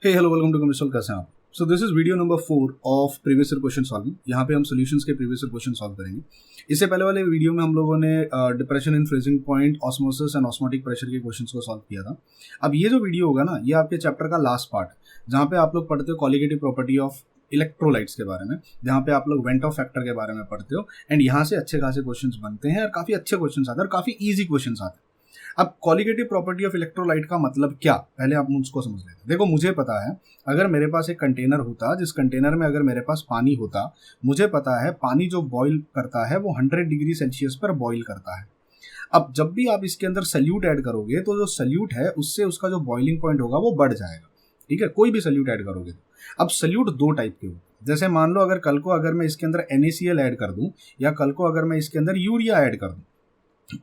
Hey hello welcome to कमिस्ट्रल। कैसे हैं आप? So this is video number 4 of previous year question solving. यहाँ पे हम सॉल्यूशंस के प्रीवियस ईयर क्वेश्चन सॉल्व करेंगे। इससे पहले वाले वीडियो में हम लोगों ने depression in freezing point, osmosis and osmotic pressure के क्वेश्चंस को सॉल्व किया था। अब ये जो वीडियो होगा ना, ये आपके चैप्टर का लास्ट पार्ट, जहाँ पे आप लोग पढ़ते हो कॉलिगेटिव प्रॉपर्टी ऑफ इलेक्ट्रोलाइट्स के बारे में, जहाँ पे आप लोग वेंट ऑफ फैक्टर के बारे में पढ़ते हो। एंड यहाँ से अच्छे खासे क्वेश्चंस बनते हैं और काफी अच्छे क्वेश्चंस आते हैं और काफी ईजी क्वेश्चंस आते हैं। अब कॉलिगेटिव प्रॉपर्टी ऑफ इलेक्ट्रोलाइट का मतलब क्या, पहले आप उसको समझ लेते हैं। देखो, मुझे पता है अगर मेरे पास एक कंटेनर होता, जिस कंटेनर में अगर मेरे पास पानी होता, मुझे पता है पानी जो बॉईल करता है वो 100 डिग्री सेल्सियस पर बॉईल करता है। अब जब भी आप इसके अंदर सल्यूट ऐड करोगे तो जो सल्यूट है उससे उसका जो बॉइलिंग पॉइंट होगा वो बढ़ जाएगा। ठीक है, कोई भी सल्यूट ऐड करोगे तो। अब सल्यूट दो टाइप के होते हैं। जैसे मान लो अगर कल को अगर मैं इसके अंदर NaCl ऐड कर दूं, या कल को अगर मैं इसके अंदर यूरिया ऐड कर दूं,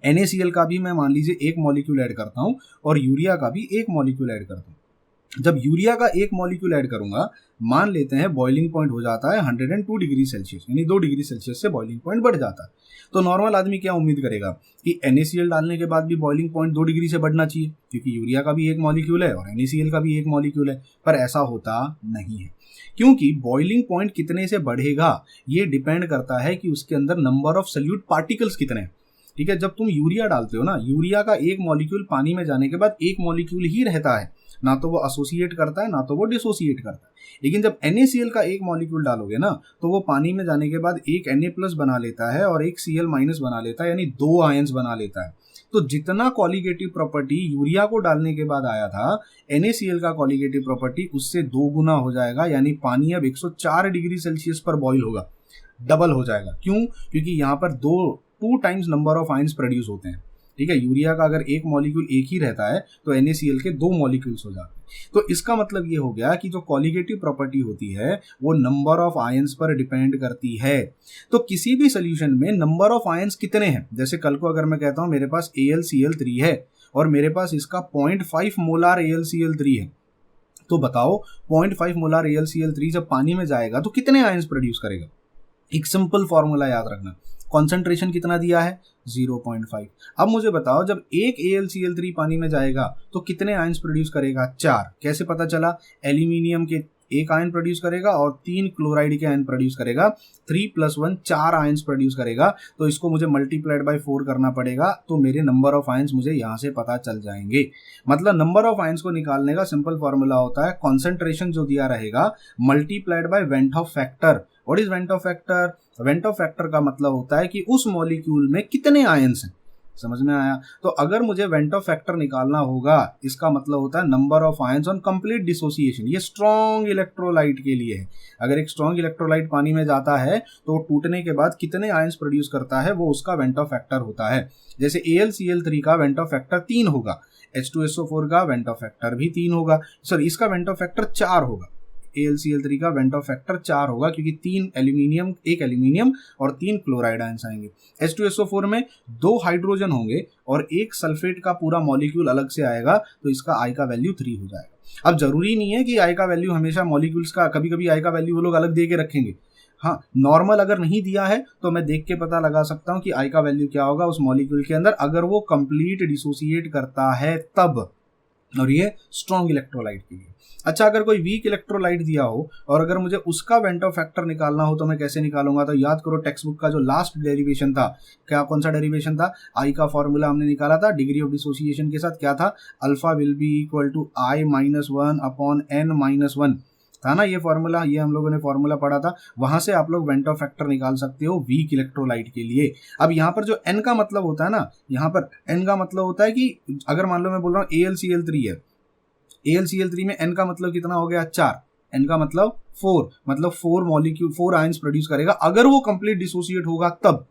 NaCl का भी मैं मान लीजिए एक मॉलिक्यूल ऐड करता हूं और यूरिया का भी एक मॉलिक्यूल ऐड करता हूं। जब यूरिया का एक मॉलिक्यूल ऐड करूंगा, मान लेते हैं बॉइलिंग पॉइंट हो जाता है 102 डिग्री सेल्सियस, यानी 2 डिग्री सेल्सियस से बॉइलिंग पॉइंट बढ़ जाता है। तो नॉर्मल आदमी क्या उम्मीद करेगा कि NaCl डालने के बाद भी बॉइलिंग पॉइंट 2 डिग्री से बढ़ना चाहिए, क्योंकि यूरिया का भी एक मॉलिक्यूल है और NaCl का भी एक मॉलिक्यूल है। पर ऐसा होता नहीं है, क्योंकि बॉइलिंग पॉइंट कितने से बढ़ेगा ये डिपेंड करता है कि उसके अंदर नंबर ऑफ सल्यूट पार्टिकल्स कितने हैं। ठीक है, जब तुम यूरिया डालते हो ना, यूरिया का एक मॉलिक्यूल पानी में जाने के बाद एक मॉलिक्यूल ही रहता है, ना तो वो एसोसिएट करता है ना तो वो डिसोसिएट करता है। लेकिन जब NaCl का एक मॉलिक्यूल डालोगे ना, तो वो पानी में जाने के बाद एक Na+ बना लेता है और एक Cl- बना लेता है, यानी 2 आयंस बना लेता है। तो जितना कॉलिगेटिव प्रॉपर्टी यूरिया को डालने के बाद आया था, NaCl का कॉलिगेटिव प्रॉपर्टी उससे 2 गुना हो जाएगा, यानी पानी अब 104 डिग्री सेल्सियस पर बॉईल होगा, डबल हो जाएगा। क्यों? क्योंकि यहाँ पर 2 times number of ions produce होते हैं। ठीक है, यूरिया का अगर एक मॉलिक्यूल एक ही रहता है तो NaCl के 2 मॉलिक्यूल्स हो जाते हैं। तो इसका मतलब ये हो गया कि जो कॉलिगेटिव प्रॉपर्टी होती है वो नंबर ऑफ आयंस पर डिपेंड करती है। तो किसी भी सोल्यूशन में नंबर ऑफ आयंस कितने हैं, जैसे कल को अगर मैं कहता हूं मेरे पास AlCl3 है और मेरे पास इसका 0.5 मोलार AlCl3 है, तो बताओ 0.5 मोलार AlCl3 जब पानी में जाएगा तो कितने आयंस प्रोड्यूस करेगा? एक सिंपल फॉर्मूला याद रखना, कॉन्सेंट्रेशन कितना दिया है? 0.5। अब मुझे बताओ जब एक AlCl3 पानी में जाएगा तो कितने आयंस प्रोड्यूस करेगा? 4। कैसे पता चला? एल्यूमिनियम के एक आयन प्रोड्यूस करेगा और 3 क्लोराइड के आयन प्रोड्यूस करेगा। 3 + 1 4 आयंस प्रोड्यूस करेगा। तो इसको मुझे मल्टीप्लाइड बाय 4 करना पड़ेगा, तो मेरे नंबर ऑफ आयंस मुझे यहाँ से पता चल जाएंगे। मतलब नंबर ऑफ आयंस को निकालने का सिंपल फॉर्मूला होता है कॉन्सेंट्रेशन जो दिया रहेगा multiplied by went Hoff factor. What is went Hoff factor? Went Hoff factor का मतलब होता है कि उस मॉलिक्यूल में कितने आयंस हैं। समझ में आया? तो अगर मुझे वेंट ऑफ फैक्टर निकालना होगा, इसका मतलब होता है number of ions on complete dissociation. ये स्ट्रॉन्ग इलेक्ट्रोलाइट के लिए है। अगर एक स्ट्रॉन्ग इलेक्ट्रोलाइट पानी में जाता है तो टूटने के बाद कितने आयंस प्रोड्यूस करता है, वो उसका वेंट ऑफ फैक्टर होता है। जैसे AlCl3 का वेंट ऑफ फैक्टर 3 होगा, H2SO4 का वेंट ऑफ फैक्टर भी 3 होगा, सॉरी इसका वेंट ऑफ फैक्टर 4 होगा। AlCl3 का वेंट ऑफ फैक्टर 4 होगा, क्योंकि एक एल्यूमिनियम और 3 क्लोराइड आयंस आएंगे। H2SO4 में 2 हाइड्रोजन होंगे और एक सल्फेट का पूरा मॉलिक्यूल अलग से आएगा, तो इसका I का वैल्यू 3 हो जाएगा। अब जरूरी नहीं है कि I का वैल्यू हमेशा मॉलिक्यूल्स का, कभी कभी I का वैल्यू वो लोग अलग दे के रखेंगे। हाँ, नॉर्मल अगर नहीं दिया है तो मैं देख के पता लगा सकता हूँ कि I का वैल्यू क्या होगा उस मॉलिक्यूल के अंदर, अगर वो कंप्लीट डिसोसिएट करता है तब। और ये स्ट्रॉन्ग इलेक्ट्रोलाइट के लिए। अच्छा, अगर कोई वीक इलेक्ट्रोलाइट दिया हो और अगर मुझे उसका वेंट ऑफ फैक्टर निकालना हो तो मैं कैसे निकालूंगा? तो याद करो टेक्स्ट बुक का जो लास्ट डेरिवेशन था, क्या कौन सा डेरिवेशन था? I का फॉर्मूला हमने निकाला था डिग्री ऑफ डिसोसिएशन के साथ, क्या था? Alpha will be equal to I-1/n-1 था ना ये फॉर्मूला। ये हम लोगों ने फॉर्मूला पढ़ा था, वहां से आप लोग वेंट ऑफ फैक्टर निकाल सकते हो वीक इलेक्ट्रोलाइट के लिए। अब यहाँ पर जो N का मतलब होता है ना, यहाँ पर N का मतलब होता है कि अगर मान लो मैं बोल रहा हूँ AlCl3 है, AlCl3 में N का मतलब कितना हो गया? 4। N का मतलब 4, मतलब 4 मॉलिक्यूल 4 आयंस प्रोड्यूस करेगा अगर वो कंप्लीट डिसोसिएट होगा तब।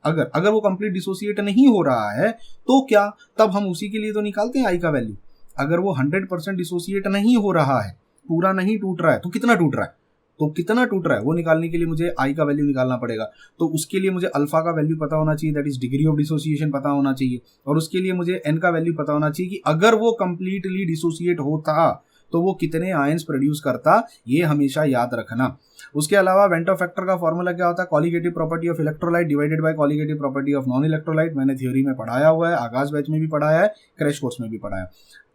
अगर वो कंप्लीट डिसोसिएट नहीं हो रहा है तो क्या? तब हम उसी के लिए तो निकालते हैं I का वैल्यू। अगर वो 100% डिसोसिएट नहीं हो रहा है, पूरा नहीं टूट रहा है, तो कितना टूट रहा है? तो कितना टूट रहा है वो निकालने के लिए मुझे I का वैल्यू निकालना पड़ेगा। तो उसके लिए मुझे अल्फा का वैल्यू पता होना चाहिए, that is degree of dissociation पता होना चाहिए, और उसके लिए मुझे N का वैल्यू पता होना चाहिए कि अगर वो कंप्लीटली डिसोसिएट होता तो वो कितने आयंस प्रोड्यूस करता, ये हमेशा याद रखना। उसके अलावा वेंट ऑफ फैक्टर का फॉर्मूला क्या होता है? Colligative property of electrolyte divided by colligative property of non electrolyte. मैंने थ्योरी में पढ़ाया हुआ है, आगाज बैच में भी पढ़ाया है, क्रैश कोर्स में भी पढ़ाया है।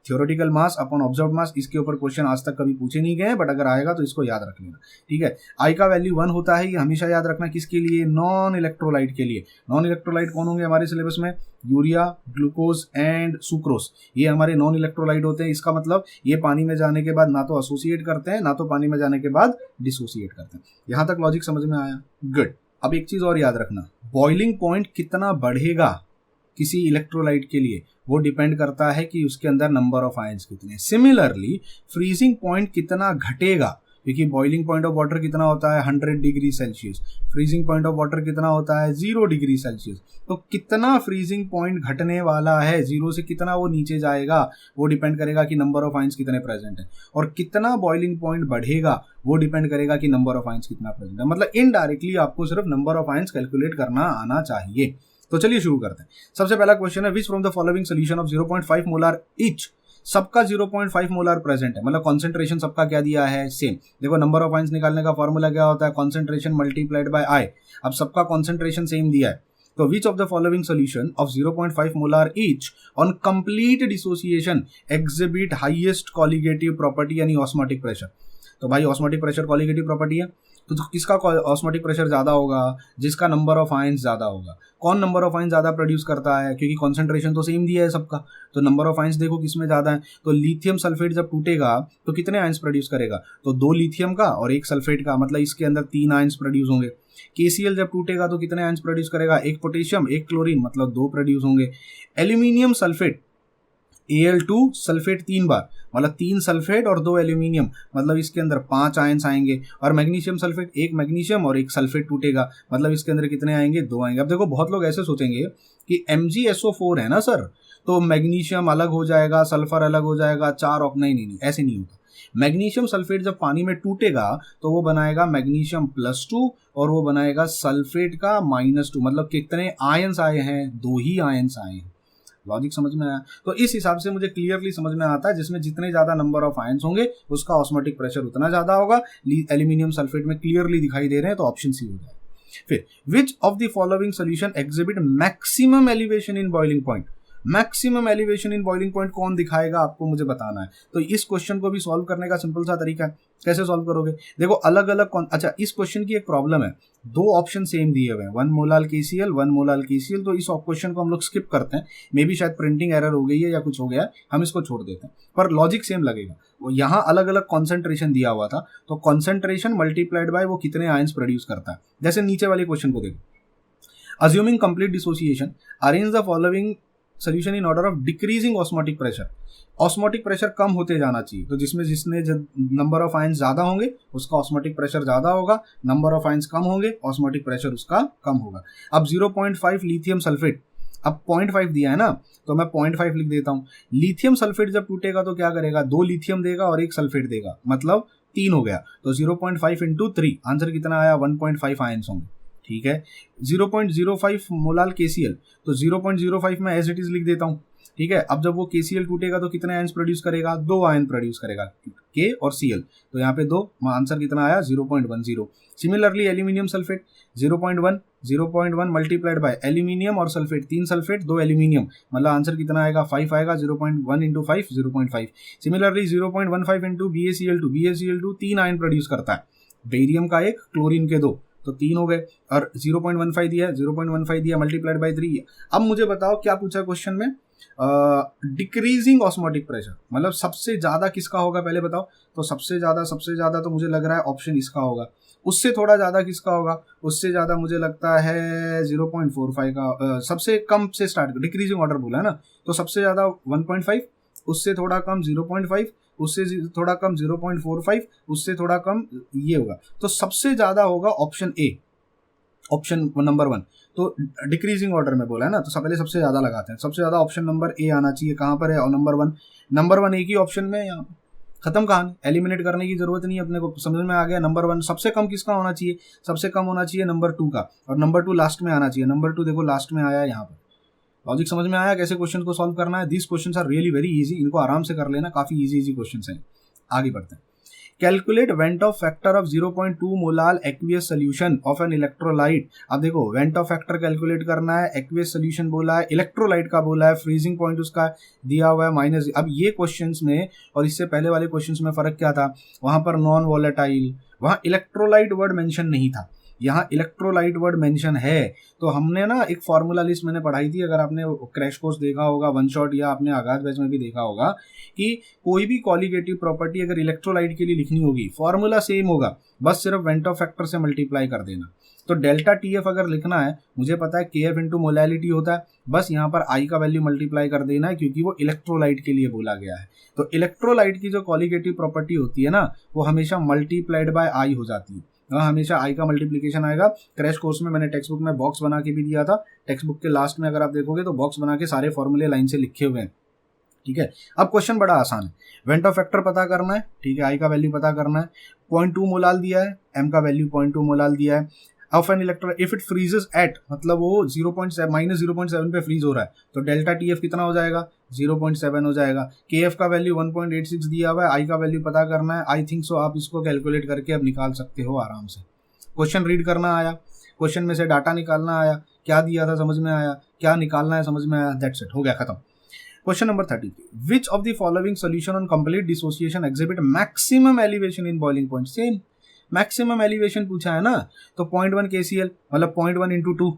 थ्योरेटिकल मास अपॉन ऑब्जर्व्ड मास, इसके ऊपर क्वेश्चन आज तक कभी पूछे नहीं गए, बट अगर आएगा तो इसको याद रख लेना, ठीक है। आई का वैल्यू 1 होता है, ये हमेशा याद रखना, किसके लिए, नॉन इलेक्ट्रोलाइट के लिए। नॉन इलेक्ट्रोलाइट कौन होंगे हमारे सिलेबस में, यूरिया, ग्लूकोज एंड सुक्रोज, ये हमारे नॉन इलेक्ट्रोलाइट होते हैं। इसका मतलब ये पानी में जाने के बाद ना तो एसोसिएट करते हैं, ना तो पानी में जाने के बाद डिसोसिएट करते हैं। यहां तक लॉजिक समझ में आया, गुड। अब एक चीज और याद रखना, बॉइलिंग पॉइंट कितना बढ़ेगा किसी इलेक्ट्रोलाइट के लिए, वो डिपेंड करता है कि उसके अंदर नंबर ऑफ आयंस कितने। सिमिलरली फ्रीजिंग पॉइंट कितना घटेगा, क्योंकि बॉइलिंग पॉइंट ऑफ वाटर कितना होता है 100 degree Celsius, freezing point of water कितना होता है 0 डिग्री सेल्सियस। तो कितना फ्रीजिंग पॉइंट घटने वाला है, 0 से कितना वो नीचे जाएगा, वो डिपेंड करेगा कि नंबर ऑफ आयंस कितने प्रेजेंट है। और कितना बॉइलिंग पॉइंट बढ़ेगा वो डिपेंड करेगा कि नंबर ऑफ आयंस कितना प्रेजेंट है। मतलब इनडायरेक्टली आपको सिर्फ नंबर ऑफ आयंस कैलकुलेट करना आना चाहिए। तो चलिए शुरू करते हैं। सबसे पहला क्वेश्चन है, which from the following solution of 0.5 molar each, सबका 0.5 मोलार प्रेजेंट है, मतलब कॉन्सेंट्रेशन सबका क्या दिया है, सेम। देखो नंबर ऑफ आयंस निकालने का फॉर्मूला क्या होता है, कॉन्सेंट्रेशन मल्टीप्लाइड बाय आई। अब सबका कॉन्सेंट्रेशन सेम दिया है, तो which of the following solution of 0.5 molar each on complete dissociation exhibit highest colligative property, यानी ऑस्मोटिक प्रेशर। तो भाई ऑस्मोटिक प्रेशर कॉलिगेटिव प्रॉपर्टी है, तो किसका ऑस्मोटिक प्रेशर ज्यादा होगा, जिसका नंबर ऑफ आयंस ज्यादा होगा। कौन नंबर ऑफ आयंस ज्यादा प्रोड्यूस करता है, क्योंकि कॉन्सेंट्रेशन तो सेम दिया है सबका, तो नंबर ऑफ आयंस देखो किसमें ज्यादा है। तो लिथियम सल्फेट जब टूटेगा तो कितने आयंस प्रोड्यूस करेगा, तो 2 लिथियम का और 1 सल्फेट का, मतलब इसके अंदर 3 आयंस प्रोड्यूस होंगे। KCl जब टूटेगा तो कितने आयंस प्रोड्यूस करेगा, 1 पोटेशियम 1 क्लोरीन, मतलब 2 प्रोड्यूस होंगे। एल्यूमिनियम सल्फेट Al2 सल्फेट 3 बार, मतलब 3 सल्फेट और 2 एल्यूमिनियम, मतलब इसके अंदर 5 आयंस आएंगे। और मैग्नीशियम सल्फेट 1 मैग्नीशियम और 1 सल्फेट टूटेगा, मतलब इसके अंदर कितने आएंगे, 2 आएंगे। अब देखो बहुत लोग ऐसे सोचेंगे कि MgSO4 है ना सर, तो मैग्नीशियम अलग हो जाएगा, सल्फर अलग हो जाएगा, 4 नहीं, ऐसे नहीं होता। मैग्नीशियम सल्फेट जब पानी में टूटेगा तो वो बनाएगा मैग्नीशियम +2 और वो बनाएगा सल्फेट का -2, मतलब कितने आयंस आए हैं, 2 ही आयंस आए हैं। लॉजिक समझ में आया। तो इस हिसाब से मुझे क्लियरली समझ में आता है, जिसमें जितने ज्यादा नंबर ऑफ आयंस होंगे उसका ऑस्मोटिक प्रेशर उतना ज्यादा होगा। एल्यूमिनियम सल्फेट में क्लियरली दिखाई दे रहे हैं, तो ऑप्शन सी हो जाएगा। फिर which of the following solution exhibit maximum elevation in boiling point, maximum elevation in boiling point कौन दिखाएगा, आपको मुझे बताना है। तो इस क्वेश्चन को भी सॉल्व करने का सिंपल सा तरीका है, कैसे सॉल्व करोगे, देखो अलग अलग अच्छा इस क्वेश्चन की एक प्रॉब्लम है, 2 ऑप्शन सेम दिए हुए हैं, 1 मोलाल KCl 1 मोलाल KCl, तो इस क्वेश्चन को हम लोग स्किप करते हैं। मे बी शायद प्रिंटिंग एरर हो गई है या कुछ हो गया, हम इसको छोड़ देते हैं, पर लॉजिक सेम लगेगा। वो यहाँ अलग अलग कॉन्सेंट्रेशन दिया हुआ था, तो कॉन्सेंट्रेशन मल्टीप्लाइड बाय वो कितने आयंस प्रोड्यूस करता है। जैसे नीचे वाले क्वेश्चन को देखो, assuming complete dissociation arrange the following solution in order of decreasing osmotic pressure. Osmotic pressure कम होते जाना चाहिए, तो जिसने नंबर ऑफ आयंस ज्यादा होंगे उसका ऑस्मोटिक प्रेशर ज्यादा होगा, नंबर ऑफ आयंस कम होंगे ऑस्मोटिक प्रेशर उसका कम होगा। अब 0.5 लिथियम सल्फेट, अब 0.5 दिया है ना, तो मैं 0.5 लिख देता हूं। लिथियम सल्फेट जब टूटेगा तो क्या करेगा, 2 लिथियम देगा और 1 सल्फेट देगा, मतलब 3 हो गया। तो 0.5 इंटू 3, आंसर कितना आया, 1.5 आयंस होंगे, ठीक है। 0.05 मोलाल KCl, तो 0.05 में एज इट इज लिख देता हूं, ठीक है। अब जब वो KCl टूटेगा तो कितने आयंस प्रोड्यूस करेगा, 2 आयन प्रोड्यूस करेगा, K और Cl, तो यहाँ पे 2, आंसर कितना आया 0.10। Similarly aluminium sulphate 0.1 multiplied by aluminium और सल्फेट, 3 सल्फेट 2 एल्यूमिनियम, मतलब आंसर कितना आएगा 5 आएगा, 0.1 into 5 0.5। Similarly 0.15 into BaCl2 3 ion produce करता है, बेरियम का 1 क्लोरीन के 2, तो 3 हो गए। और 0.15 दिया, 0.15 दिया मल्टीप्लाइड बाय 3 है। अब मुझे बताओ क्या पूछा क्वेश्चन में, डिक्रीजिंग ऑस्मोटिक प्रेशर, मतलब सबसे ज्यादा किसका होगा पहले बताओ। तो सबसे ज्यादा तो मुझे लग रहा है ऑप्शन इसका होगा। उससे थोड़ा ज्यादा किसका होगा, उससे ज्यादा मुझे लगता है 0.45 का। सबसे कम से स्टार्ट, डिक्रीजिंग ऑर्डर बोला है ना, तो सबसे ज्यादा 1.5, उससे थोड़ा कम 0.5, उससे थोड़ा कम 0.45, उससे थोड़ा कम ये होगा। तो सबसे ज्यादा होगा ऑप्शन ए, ऑप्शन नंबर 1। तो डिक्रीजिंग ऑर्डर में बोला है ना, तो पहले सबसे ज्यादा लगाते हैं, सबसे ज्यादा ऑप्शन नंबर ए आना चाहिए। कहाँ पर है, और नंबर वन एक ही ऑप्शन में, यहाँ खत्म कहानी, एलिमिनेट करने की जरूरत नहीं है, अपने को समझ में आ गया। नंबर 1 सबसे कम किसका होना चाहिए, सबसे कम होना चाहिए नंबर 2 का, और नंबर 2 लास्ट में आना चाहिए। नंबर 2 देखो लास्ट में आया यहाँ पर। लॉजिक समझ में आया कैसे क्वेश्चन को सॉल्व करना है। This questions are really very easy, इनको आराम से कर लेना, काफी इजी क्वेश्चंस हैं। आगे बढ़ते हैं। Calculate van't Hoff factor of 0.2 molal aqueous solution of an electrolyte. अब देखो वेंट ऑफ फैक्टर कैलकुलेट करना है, एक्वियस सोल्यूशन बोला है, इलेक्ट्रोलाइट का बोला है, फ्रीजिंग पॉइंट उसका दिया हुआ है माइनस। अब ये क्वेश्चंस में और इससे पहले वाले क्वेश्चंस में फर्क क्या था, वहां पर नॉन वॉलेटाइल, वहां इलेक्ट्रोलाइट वर्ड मेंशन नहीं था, यहाँ इलेक्ट्रोलाइट वर्ड मेंशन है। तो हमने ना एक फॉर्मूला लिस्ट मैंने पढ़ाई थी, अगर आपने क्रैश कोर्स देखा होगा वन शॉट या आपने आगाज बैच में भी देखा होगा, कि कोई भी कॉलिगेटिव प्रॉपर्टी अगर इलेक्ट्रोलाइट के लिए लिखनी होगी फॉर्मूला सेम होगा, बस सिर्फ वेंट ऑफ फैक्टर से मल्टीप्लाई कर देना। तो डेल्टा टी एफ अगर लिखना है, मुझे पता है के एफ इंटू मोलैलिटी होता है, बस यहाँ पर आई का वैल्यू मल्टीप्लाई कर देना है क्योंकि वो इलेक्ट्रोलाइट के लिए बोला गया है। तो इलेक्ट्रोलाइट की जो कॉलिगेटिव प्रॉपर्टी होती है ना, वो हमेशा मल्टीप्लाइड बाय आई हो जाती है, हमेशा आई का मल्टीप्लिकेशन आएगा। क्रैश कोर्स में मैंने टेक्स्ट बुक में बॉक्स बना के भी दिया था, टेक्स्ट बुक के लास्ट में अगर आप देखोगे तो बॉक्स बना के सारे फॉर्मूले लाइन से लिखे हुए हैं, ठीक है। अब क्वेश्चन बड़ा आसान है, वेंट ऑफ फैक्टर पता करना है, ठीक है, आई का वैल्यू पता करना है, 0.2 मोलाल दिया है, एम का वैल्यू 0.2 मोलाल दिया है। Of an electrolyte if it freezes at, मतलब वो -0.7 पे फ्रीज हो रहा है, तो डेल्टा टी एफ कितना हो जाएगा, 0.7 हो जाएगा। के एफ का वैल्यू 1.86 दिया हुआ है, आई का वैल्यू पता करना है। आई थिंक सो आप इसको कैलकुलेट करके अब निकाल सकते हो आराम से। क्वेश्चन रीड करना आया, क्वेश्चन में से डाटा निकालना आया, क्या दिया था समझ में आया, क्या निकालना है समझ में आया, दैट्स इट, हो गया खत्म। Question number 33, which of the following solution on complete dissociation exhibit maximum elevation in boiling point. Same maximum elevation पूछा है ना, तो 0.1 KCl मतलब 0.1 इंटू 2,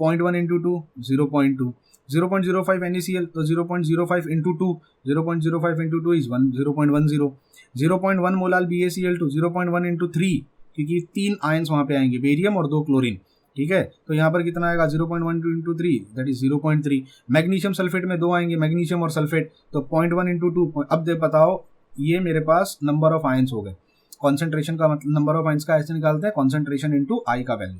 0.1 इंटू 2 0.2, 0.05 NaCl तो 0.05 into 2, 0.05 into 2 is 0.10, 0.1 molal BaCl2 0.1 into 3, क्योंकि 3 आयंस वहां पे आएंगे, बेरियम और 2 क्लोरीन, ठीक है। तो यहाँ पर कितना आएगा 0.1 into 3 that is 0.3। Magnesium sulphate में 2 आएंगे, मैग्नीशियम और सल्फेट, तो 0.1 इंटू 2। अब दे बताओ, ये मेरे पास नंबर ऑफ आयंस हो गए, कॉन्सेंट्रेशन का मतलब नंबर ऑफ आयंस का ऐसे निकालते हैं, कॉन्सेंट्रेशन इंटू आई का वैल्यू,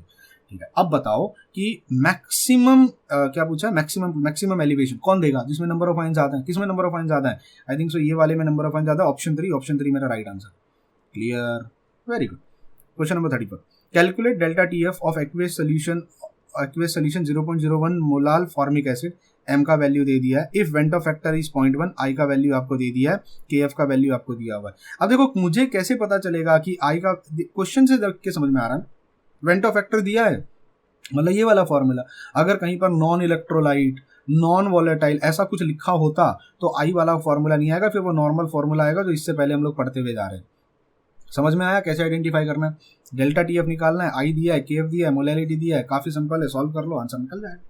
ठीक है। अब बताओ कि मैक्सिमम क्या पूछा है, मैक्सिमम एलिवेशन कौन देगा, जिसमें नंबर ऑफ आयंस ज्यादा है, किसमें नंबर ऑफ आयंस ज्यादा है, आई थिंक सो ये वाले में नंबर ऑफ आयंस ज्यादा है, ऑप्शन 3 मेरा right answer. Clear, very good. Question number 34, calculate delta T F of aqueous solution 0.01 molal formic acid, M का वैल्यू दे दिया है, if van't Hoff factor is 0.1, i का वैल्यू आपको दे दिया है, के एफ का वैल्यू आपको दिया हुआ है। अब देखो मुझे कैसे पता चलेगा कि आई का, क्वेश्चन से देख के समझ में आ रहा है, वेंट ऑफ फैक्टर दिया है, मतलब ये वाला फॉर्मूला, अगर कहीं पर नॉन इलेक्ट्रोलाइट, नॉन वॉलेटाइल ऐसा कुछ लिखा होता तो आई वाला फॉर्मूला नहीं आएगा, फिर वो नॉर्मल फॉर्मूला आएगा जो इससे पहले हम लोग पढ़ते हुए जा रहे हैं। समझ में आया कैसे आइडेंटिफाई करना है, डेल्टा टी एफ निकालना है, आई दिया है, के एफ दिया है, मोलैलिटी दिया है, काफी सिंपल है, सॉल्व कर लो आंसर निकल जाएगा।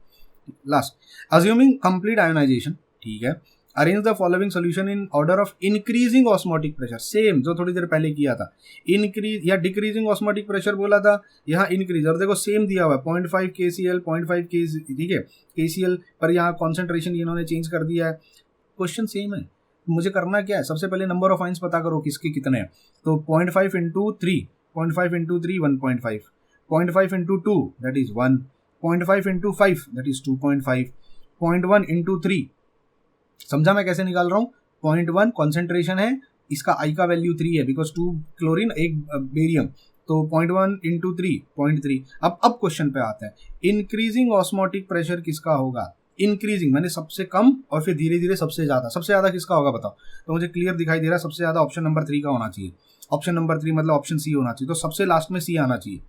लास्ट, अज्यूमिंग कंप्लीट आयोनाइजेशन, ठीक है, arrange the following solution in order of increasing osmotic pressure, same जो थोड़ी देर पहले किया था, इंक्रीज या डिक्रीजिंग ऑस्मोटिक प्रेशर बोला था, यहाँ इंक्रीज, और देखो सेम दिया हुआ है 0.5 KCl 0.5 KCl, ठीक है, KCl पर यहाँ कॉन्सेंट्रेशन इन्होंने चेंज कर दिया है, क्वेश्चन सेम है। मुझे करना क्या है, सबसे पहले नंबर ऑफ आयंस पता करो किसके कितने हैं, तो 0.5 into 3, 0.5 into 3 1.5, 0.5 into 2 that is 1, 0.5 into 5 that is 2.5, 0.1 into 3, समझा मैं कैसे निकाल रहा हूँ, 0.1 कॉन्सेंट्रेशन है, इसका आई का वैल्यू 3 है बिकॉज 2 क्लोरीन 1 बेरियम, तो 0.1 इंटू 3 0.3। अब क्वेश्चन पे आता है, इंक्रीजिंग ऑस्मोटिक प्रेशर किसका होगा, इंक्रीजिंग मैंने सबसे कम और फिर धीरे धीरे सबसे ज्यादा किसका होगा बताओ, तो मुझे क्लियर दिखाई दे रहा है सबसे ज्यादा ऑप्शन नंबर 3 का होना चाहिए, ऑप्शन नंबर 3 मतलब ऑप्शन सी होना चाहिए, तो सबसे लास्ट में सी आना चाहिए,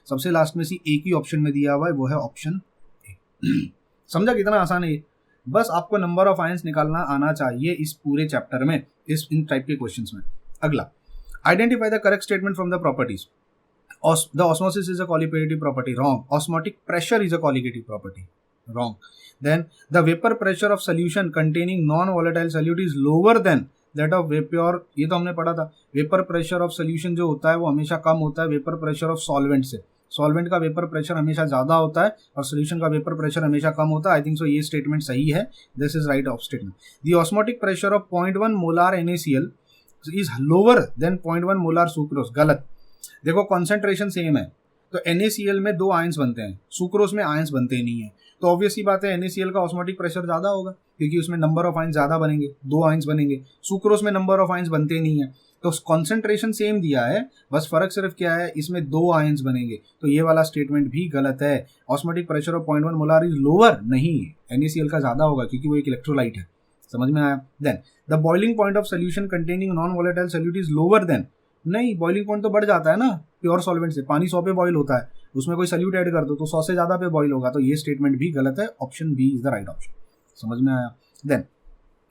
सबसे लास्ट में सी एक ही ऑप्शन में दिया हुआ है, वो है ऑप्शन ए। समझा कितना आसान है, बस आपको नंबर ऑफ आयंस निकालना आना चाहिए इस पूरे चैप्टर में, इस इन टाइप के क्वेश्चंस में। अगला, identify the correct statement from the properties, the osmosis is a qualitative property, wrong, osmotic pressure is a qualitative property, wrong, then the vapor pressure of solution containing non volatile solute is lower than that of vapor, ये तो हमने पढ़ा था, vapour pressure of solution जो होता है वो हमेशा कम होता है वेपर प्रेशर ऑफ सॉल्वेंट से, सॉल्वेंट का वेपर प्रेशर हमेशा ज्यादा होता है और सोल्यूशन का वेपर प्रेशर हमेशा कम होता है, आई थिंक सो ये स्टेटमेंट सही है, this is right of statement. The osmotic pressure of 0.1 molar NaCl is lower then 0.1 molar sucrose, गलत, देखो कॉन्सेंट्रेशन सेम है, तो NaCl में 2 आयंस बनते हैं, सुक्रोज में आयंस बनते नहीं है, तो ऑब्वियसली बात है NaCl का ऑस्मोटिक प्रेशर ज्यादा होगा क्योंकि उसमें नंबर ऑफ आयंस ज्यादा बनेंगे, 2 आयंस बनेंगे, सुक्रोज में नंबर ऑफ आयंस बनते नहीं है, तो कॉन्सेंट्रेशन सेम दिया है, बस फर्क सिर्फ क्या है, इसमें 2 आयंस बनेंगे, तो ये वाला स्टेटमेंट भी गलत है। Osmotic pressure of 0.1 molar is lower, नहीं, NaCl का ज्यादा होगा क्योंकि वो एक इलेक्ट्रोलाइट है, समझ में आया। Then the boiling point of solution containing non volatile solute is lower than नहीं, बॉइलिंग पॉइंट तो बढ़ जाता है ना प्योर सॉल्वेंट से। पानी 100 पे बॉईल होता है, उसमें कोई सल्यूट ऐड कर दो तो 100 से ज़्यादा पे बॉईल होगा, तो ये स्टेटमेंट भी गलत है। Option B is the right option. समझ में आया? Then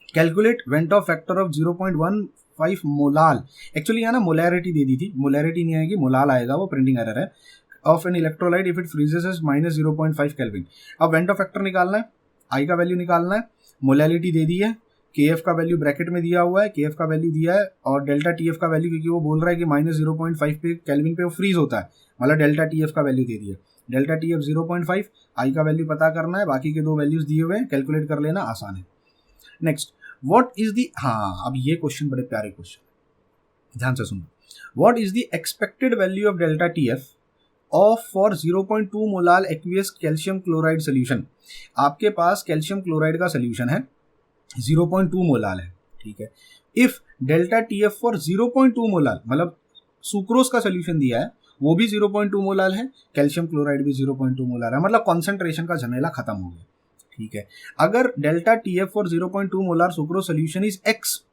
calculate van't Hoff factor of 0.15 molal. Actually यहाँ ना मोलैरिटी दे दी थी, मोलैरिटी नहीं आएगी, मोलाल आएगा, वो प्रिंटिंग एरर है। Of an electrolyte if it freezes as -0.5 kelvin. अब वेंट ऑफ फैक्टर निकालना है, आई का वैल्यू निकालना है, मोलैरिटी दे दी है, के एफ का वैल्यू ब्रैकेट में दिया हुआ है, के एफ का वैल्यू दिया है, और डेल्टा टी एफ का वैल्यू, क्योंकि वो बोल रहा है कि -0.5 पे केल्विन पे वो फ्रीज होता है, मतलब डेल्टा टी एफ का वैल्यू दे दिया। डेल्टा टी एफ 0.5, आई का वैल्यू पता करना है, बाकी के दो वैल्यूज दिए हुए हैं, कैलकुलेट कर लेना, आसान है। नेक्स्ट, व्हाट इज दी, हाँ अब ये क्वेश्चन बड़े प्यारे क्वेश्चन, ध्यान से सुनो। What is the expected value of delta T F of for 0.2 molal aqueous calcium chloride solution. आपके पास कैल्शियम क्लोराइड का सोल्यूशन है, 0.2 मोलाल है, ठीक है। If delta T F for 0.2 molal, मतलब सुक्रोज का सोल्यूशन दिया है, वो भी 0.2 मोलाल है, कैल्शियम क्लोराइड भी 0.2 मोलाल है, मतलब कॉन्सेंट्रेशन का झमेला खत्म हो गया, ठीक है। अगर delta T F for 0.2 molar sucrose solution is x,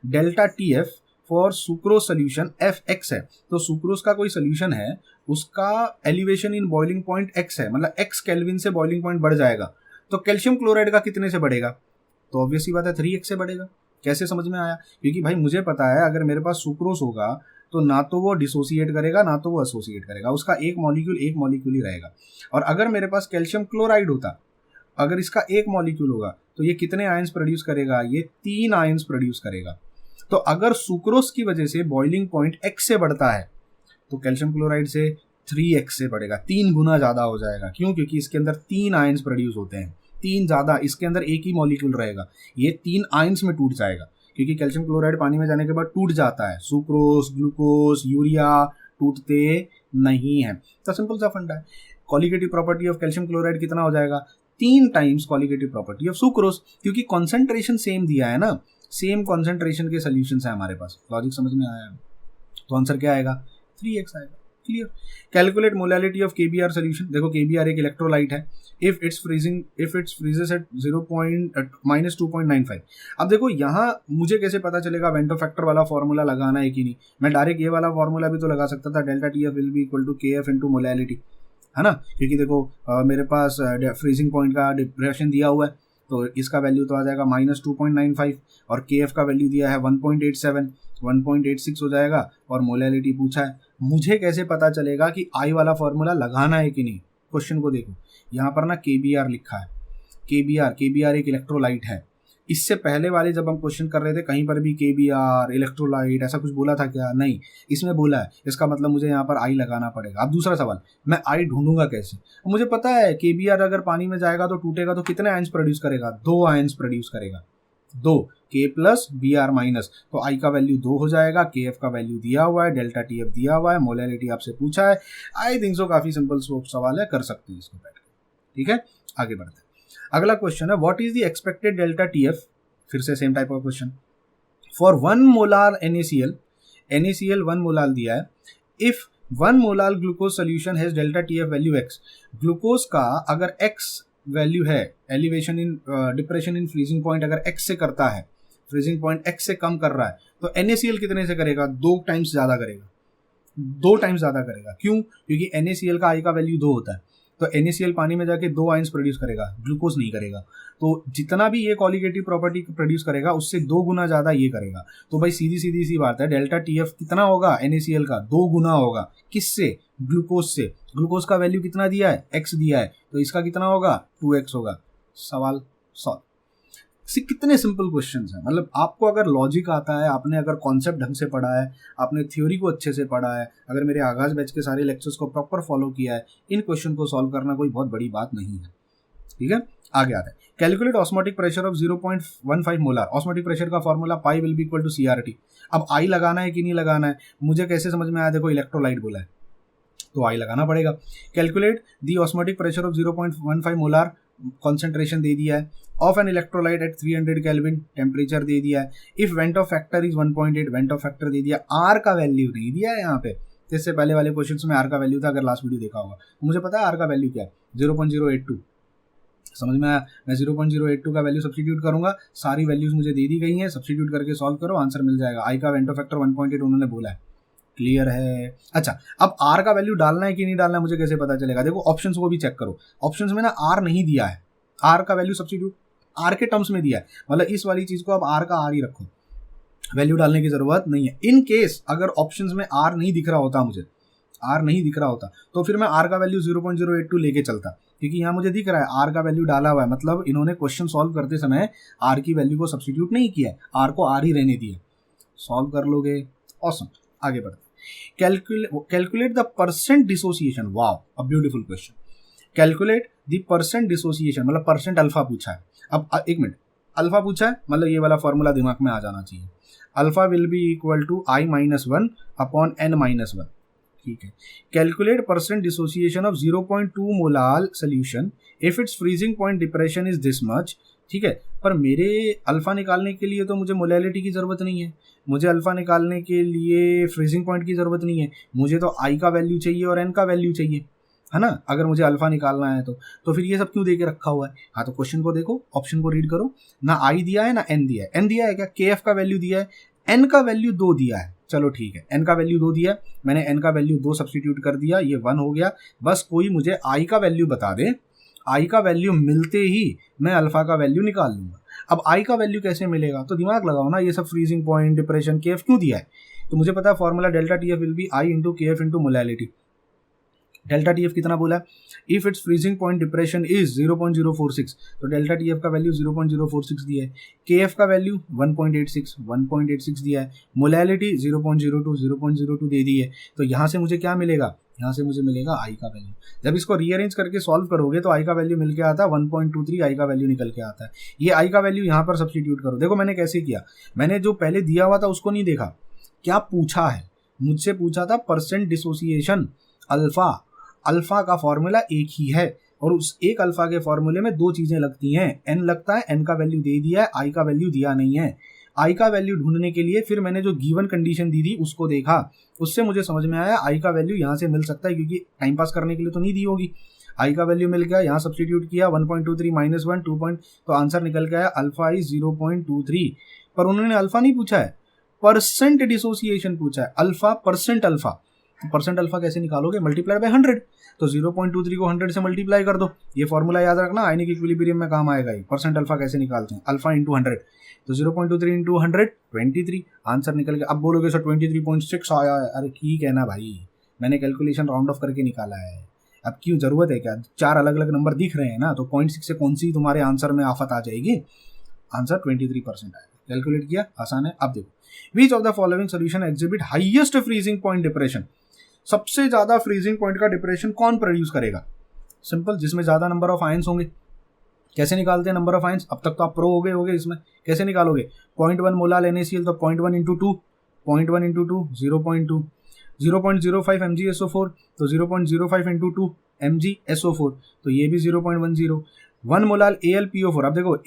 delta T F for sucrose solution F x है, तो सुक्रोज का कोई सोल्यूशन है, उसका elevation in boiling point x है, मतलब एक्स केल्विन से बॉइलिंग पॉइंट बढ़ जाएगा, तो कैल्शियम क्लोराइड का कितने से बढ़ेगा? तो ऑब्वियसली बात है 3x से बढ़ेगा। कैसे समझ में आया? क्योंकि भाई मुझे पता है अगर मेरे पास सुक्रोज होगा तो ना तो वो डिसोसिएट करेगा ना तो वो एसोसिएट करेगा, उसका एक मॉलिक्यूल ही रहेगा। और अगर मेरे पास कैल्शियम क्लोराइड होता, अगर इसका एक मॉलिक्यूल होगा तो ये कितने आयंस प्रोड्यूस करेगा? ये 3 आयंस प्रोड्यूस करेगा। तो अगर सुक्रोज की वजह से बॉइलिंग पॉइंट x से बढ़ता है तो कैल्शियम क्लोराइड से 3x से बढ़ेगा, 3 गुना ज्यादा हो जाएगा। क्यों? क्योंकि इसके अंदर 3 आयंस प्रोड्यूस होते हैं, 3 ज्यादा, इसके अंदर एक ही मॉलिक्यूल रहेगा, ये 3 आयंस में टूट जाएगा, क्योंकि कैल्शियम क्लोराइड पानी में जाने के बाद टूट जाता है। सुक्रोज, ग्लूकोज, यूरिया टूटते नहीं है। तो सिंपल सा फंडा है। Colligative property of calcium chloride कितना हो जाएगा? 3 times colligative property of sucrose, क्योंकि कॉन्सेंट्रेशन सेम दिया है ना, सेम कॉन्सेंट्रेशन के सोल्यूशंस है हमारे पास। लॉजिक समझ में आया? तो आंसर क्या आएगा? 3x आएगा। Clear? Calculate molality of KBr solution. देखो केबीआर एक इलेक्ट्रोलाइट है, इफ इट्स फ्रीजेस एट -2.95। अब देखो यहाँ मुझे कैसे पता चलेगा वेंट ऑफ फैक्टर वाला फॉर्मूला लगाना है कि नहीं? मैं डायरेक्ट ये वाला फॉर्मूला भी तो लगा सकता था, delta T F will be equal to K F into molality, है ना? क्योंकि देखो मेरे पास फ्रीजिंग पॉइंट का डिप्रेशन दिया हुआ है, तो इसका वैल्यू तो आ जाएगा -2.95, और के एफ का वैल्यू दिया है 1.87, 1.86 हो जाएगा, और मोलैलिटी पूछा है। मुझे कैसे पता चलेगा कि आई वाला फॉर्मूला लगाना है कि नहीं? क्वेश्चन को देखो, यहाँ पर ना केबीआर लिखा है, केबीआर एक इलेक्ट्रोलाइट है। इससे पहले वाले जब हम क्वेश्चन कर रहे थे कहीं पर भी केबीआर इलेक्ट्रोलाइट ऐसा कुछ बोला था क्या? नहीं, इसमें बोला है, इसका मतलब मुझे यहाँ पर आई लगाना पड़ेगा। अब दूसरा सवाल, मैं आई ढूंढूंगा कैसे? मुझे पता है केबीआर अगर पानी में जाएगा तो टूटेगा तो कितने आयंस प्रोड्यूस करेगा? 2 आयंस प्रोड्यूस करेगा, 2 के प्लस बी आर माइनस, तो आई का वैल्यू 2 हो जाएगा, के एफ का वैल्यू दिया हुआ है, डेल्टा टी एफ दिया हुआ है, मोलैलिटी आपसे पूछा है। आई थिंक सो काफी सिंपल सवाल है, कर सकते हैं इसको बैठ के। ठीक है, आगे बढ़ते हैं। अगला क्वेश्चन है, what is the expected delta T F? फिर से same type of question. For 1 molar NaCl 1 molar दिया है, if 1 molar glucose solution has delta T F value x। Glucose का अगर x वैल्यू है, elevation in depression in freezing point अगर x से करता है, फ्रीजिंग पॉइंट x से कम कर रहा है, तो NaCl कितने से करेगा? 2 टाइम्स ज्यादा करेगा, 2 टाइम्स ज्यादा करेगा। क्यों? क्योंकि NaCl का आई का वैल्यू 2 होता है, तो NaCl पानी में जाके 2 आयंस प्रोड्यूस करेगा, ग्लूकोज नहीं करेगा। तो जितना भी ये कॉलिगेटिव प्रॉपर्टी प्रोड्यूस करेगा उससे 2 गुना ज्यादा ये करेगा। तो भाई सीधी सी बात है, डेल्टा टीएफ कितना होगा? NaCl का 2 गुना होगा। किससे? ग्लूकोज से। ग्लूकोज का वैल्यू कितना दिया है? x दिया है, तो इसका कितना होगा? 2x होगा। सवाल सॉल्व। कितने सिंपल क्वेश्चंस हैं, मतलब आपको अगर लॉजिक आता है, आपने अगर कॉन्सेप्ट ढंग से पढ़ा है, आपने थ्योरी को अच्छे से पढ़ा है, अगर मेरे आगाज बैच के सारे लेक्चर्स को प्रॉपर फॉलो किया है, इन क्वेश्चन को सॉल्व करना कोई बहुत बड़ी बात नहीं है। ठीक है, आगे आता है। Calculate osmotic pressure of 0.15 molar. Osmotic pressure का formula pi will be equal to CRT। अब आई लगाना है कि नहीं लगाना है, मुझे कैसे समझ में आया? देखो इलेक्ट्रोलाइट बोला है तो आई लगाना पड़ेगा। Calculate the osmotic pressure of 0.15 molar, concentration दे दिया है, of an electrolyte at 300 kelvin, temperature दे दिया है। If van't Hoff factor is 1.8, van't Hoff factor दे दिया। आर का वैल्यू नहीं दिया है यहाँ पे, इससे पहले वाले क्वेश्चन में आर का वैल्यू था, अगर लास्ट वीडियो देखा होगा तो मुझे पता है आर का वैल्यू क्या है, 0.082। समझ में आया? मैं 0.082 का वैल्यू सब्स्टिट्यूट करूंगा, सारी वैल्यूज मुझे दे दी गई हैं, सब्स्टिट्यूट करके सॉल्व करो, आंसर मिल जाएगा। आई का वेंट ऑफ फैक्टर 1.8 उन्होंने बोला है, क्लियर है? अच्छा, अब आर का वैल्यू डालना है कि नहीं डालना है मुझे कैसे पता चलेगा? देखो ऑप्शंस को भी चेक करो, ऑप्शंस में ना आर नहीं दिया है, आर का वैल्यू सब्स्टिट्यूट आर के टर्म्स में दिया है, मतलब इस वाली चीज को अब आर का आर ही रखो, वैल्यू डालने की जरूरत नहीं है। इन केस अगर ऑप्शंस में आर नहीं दिख रहा होता, मुझे आर नहीं दिख रहा होता, तो फिर मैं आर का वैल्यू 0.082 लेके चलता, क्योंकि यहाँ मुझे दिख रहा है आर का वैल्यू डाला हुआ है, मतलब इन्होंने क्वेश्चन सॉल्व करते समय आर की वैल्यू को सब्स्टिट्यूट नहीं किया है, आर को आर ही रहने दिया। सॉल्व कर लोगे, ऑसम। आगे बढ़ते, calculate the percent dissociation, wow a beautiful question. Calculate the percent dissociation, मतलब परसेंट अल्फा पूछा है। अब एक मिनट, अल्फा पूछा है मतलब ये वाला फॉर्मूला दिमाग में आ जाना चाहिए, alpha will be equal to i-1 upon n-1, ठीक है। Calculate percent dissociation of 0.2 molal solution if it's freezing point depression is this much, ठीक है। पर मेरे अल्फा निकालने के लिए तो मुझे मोलैलिटी की जरूरत नहीं है, मुझे अल्फा निकालने के लिए फ्रीजिंग पॉइंट की जरूरत नहीं है, मुझे तो आई का वैल्यू चाहिए और एन का वैल्यू चाहिए, है ना, अगर मुझे अल्फा निकालना है तो फिर ये सब क्यों दे के रखा हुआ है? हाँ, तो क्वेश्चन को देखो, ऑप्शन को रीड करो, ना आई दिया है ना एन दिया है। एन दिया है क्या? के एफ का वैल्यू दिया है, एन का वैल्यू 2 दिया है, चलो ठीक है, एन का वैल्यू 2 दिया, मैंने एन का वैल्यू 2 सब्स्टिट्यूट कर दिया, ये 1 हो गया। बस कोई मुझे आई का वैल्यू बता दे, आई का वैल्यू मिलते ही मैं अल्फा का वैल्यू निकाल लूंगा। अब आई का वैल्यू कैसे मिलेगा? तो दिमाग लगाओ ना, ये सब freezing point, depression, K F क्यों दिया है? तो मुझे पता है formula delta T F will be I into K F into molality. Delta T F कितना बोला? If it's freezing point depression is 0.046, तो डेल्टा टी एफ का वैल्यू 0.046 दिया है, के एफ का वैल्यू 1.86 दिया है, मोलैलिटी 0.02 दे दी है। तो यहाँ से मुझे क्या मिलेगा? यहाँ से मुझे मिलेगा आई का वैल्यू। जब इसको रीअरेंज करके सॉल्व करोगे तो आई का वैल्यू मिल के आता है 1.23, आई का वैल्यू निकल के आता है। ये आई का वैल्यू यहाँ पर सब्स्टिट्यूट करो। देखो मैंने कैसे किया, मैंने जो पहले दिया हुआ था उसको नहीं देखा, क्या पूछा है मुझसे, पूछा था परसेंट डिसोसिएशन अल्फा। अल्फा का फॉर्मूला एक ही है और उस एक अल्फा के फॉर्मूले में 2 चीजें लगती हैं, एन लगता है, एन का वैल्यू दे दिया है, आई का वैल्यू दिया नहीं है। आई का वैल्यू ढूंढने के लिए फिर मैंने जो गिवन कंडीशन दी थी उसको देखा, उससे मुझे समझ में आया आई का वैल्यू यहाँ से मिल सकता है, क्योंकि टाइम पास करने के लिए तो नहीं दी होगी। आई का वैल्यू मिल गया, यहाँ सब्स्टिट्यूट किया, 1.23 माइनस 1 2 पॉइंट, तो आंसर निकल गया अल्फा इज 0.23। पर उन्होंने अल्फा नहीं पूछा है, परसेंट डिसोसिएशन पूछा है, alpha percent alpha. Percent alpha कैसे निकालोगे? मल्टीप्लाई बाय 100, तो 0.23 को 100 से मल्टीप्लाई कर दो। ये फॉर्मूला याद रखना, आयनिक इक्विलिब्रियम में काम आएगा ये। परसेंट अल्फा कैसे निकालते हैं? अल्फा इंटू 100, तो 0.23 इंटू 100 23, आंसर निकल गया। अब बोलोगे सर 23.6 आया है, अरे ठीक है ना भाई, मैंने कैलकुलेशन राउंड ऑफ करके निकाला है, अब क्यों जरूरत है क्या? 4 अलग अलग नंबर दिख रहे हैं ना, तो 0.6 से कौन सी तुम्हारे आंसर में आफत आ जाएगी? आंसर 23% आएगा। कैलकुलेट किया, आसान है। अब देखो, which of the following solution exhibit highest freezing point depression, सबसे ज्यादा फ्रीजिंग पॉइंट का डिप्रेशन कौन प्रोड्यूस करेगा? सिंपल, जिसमें ज्यादा नंबर ऑफ आयंस होंगे। कैसे निकालते हैं नंबर ऑफ आयंस? अब तक तो आप प्रो हो गए इसमें, कैसे निकालोगे? 0.1 मोलाल NaCl, तो 0.1 इंटू 2, 0.1 इंटू 2 0.2, 0.05 MgSO4, तो 0.05 इंटू 2 MgSO4, तो ये भी 0.10, 1 मोलाल AlPO4। अब देखो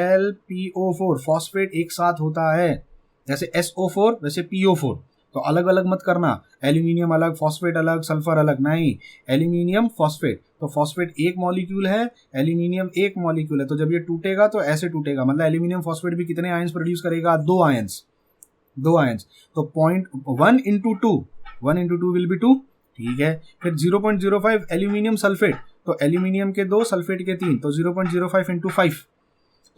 AlPO4 फॉस्फेट एक साथ होता है, जैसे SO4 वैसे PO4, तो अलग अलग मत करना, एल्यूमिनियम अलग, फॉस्फेट अलग, सल्फर अलग, नहीं, एल्यूमिनियम फॉस्फेट, तो फॉस्फेट एक मॉलिक्यूल है, एल्यूमिनियम एक मॉलिक्यूल है, तो जब ये टूटेगा तो ऐसे टूटेगा, मतलब एल्यूमिनियम फॉस्फेट भी कितने आयंस प्रोड्यूस करेगा? 2 आयंस, तो 0.1 इंटू 2, 1 इंटू 2 विल बी 2, ठीक है। फिर 0.05 एल्यूमिनियम सल्फेट, तो एल्यूमिनियम के 2, सल्फेट के 3, तो 0.05 इंटू 5।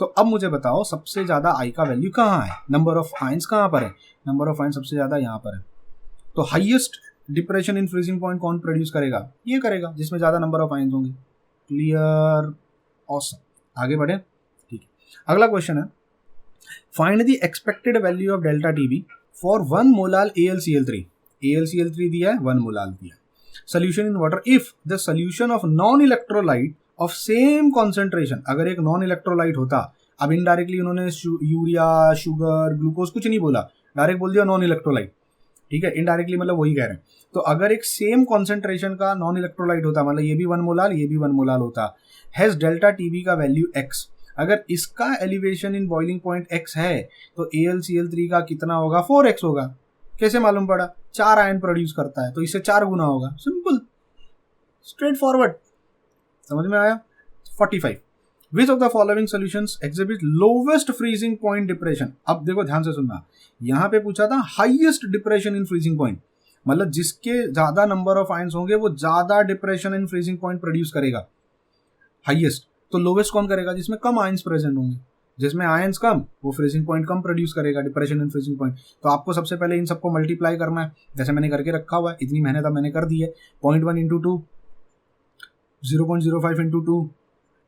तो अब मुझे बताओ सबसे ज्यादा आई का वैल्यू कहाँ है? नंबर ऑफ आयंस कहाँ पर है? नंबर ऑफ आयंस सबसे ज्यादा यहाँ पर है, तो highest depression in freezing point कौन प्रोड्यूस करेगा? ये करेगा जिसमें ज्यादा नंबर ऑफ आयंस होंगे। Clear, awesome. आगे बढ़े, ठीक है। अगला क्वेश्चन है, find the expected value of delta TB for 1 molal AlCl3। AlCl3 दिया है, 1 मोलाल दिया। Solution in water if the solution of non electrolyte of same concentration, अगर एक नॉन इलेक्ट्रोलाइट होता, अब इनडायरेक्टली उन्होंने यूरिया, शुगर, ग्लूकोज कुछ नहीं बोला, डायरेक्ट बोल दिया नॉन इलेक्ट्रोलाइट, ठीक है, इनडायरेक्टली मतलब वही कह रहे हैं। तो अगर एक सेम कॉन्सेंट्रेशन का नॉन इलेक्ट्रोलाइट होता, मतलब ये भी 1 मोलाल, ये भी 1 मोलाल होता, हैज डेल्टा टीबी का वैल्यू x, अगर इसका elevation in boiling point x है, तो AlCl3 का कितना होगा? 4x होगा। कैसे मालूम पड़ा? 4 आयन प्रोड्यूस करता है, तो इससे 4 गुना होगा। सिंपल, स्ट्रेट फॉरवर्ड, समझ में आया? 45, which of the following solutions exhibit lowest freezing point depression. अब देखो ध्यान से सुनना, यहां पे पूछा था highest depression in freezing point, मतलब जिसके ज्यादा नंबर ऑफ आयंस होंगे वो ज्यादा depression in freezing point produce करेगा, हाईएस्ट। तो लोवेस्ट कौन करेगा? जिसमें कम आयंस प्रेजेंट होंगे, जिसमें आयंस कम वो फ्रीजिंग पॉइंट कम प्रोड्यूस करेगा, डिप्रेशन इन फ्रीजिंग पॉइंट। तो आपको सबसे पहले इन सबको मल्टीप्लाई करना है, जैसे मैंने करके रखा हुआ है, इतनी मेहनत अब मैंने कर दी है। 0.1 इंटू 2, 0.05 इंटू 2,